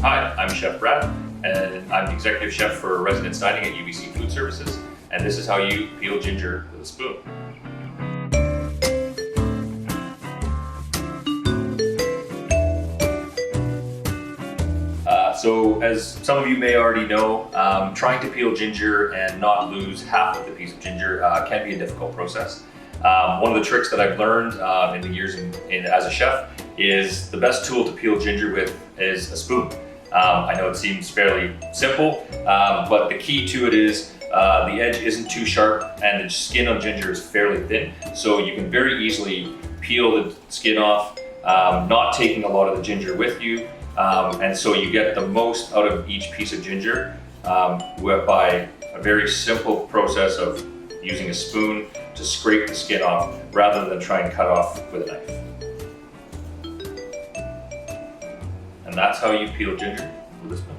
Hi, I'm Chef Brad, and I'm the executive chef for residence dining at UBC Food Services, and this is how you peel ginger with a spoon. So as some of you may already know, trying to peel ginger and not lose half of the piece of ginger can be a difficult process. One of the tricks that I've learned in the years as a chef is the best tool to peel ginger with is a spoon. I know it seems fairly simple, but the key to it is the edge isn't too sharp and the skin on ginger is fairly thin, so you can very easily peel the skin off, not taking a lot of the ginger with you, and so you get the most out of each piece of ginger by a very simple process of using a spoon to scrape the skin off rather than try and cut off with a knife. And that's how you peel ginger with a spoon.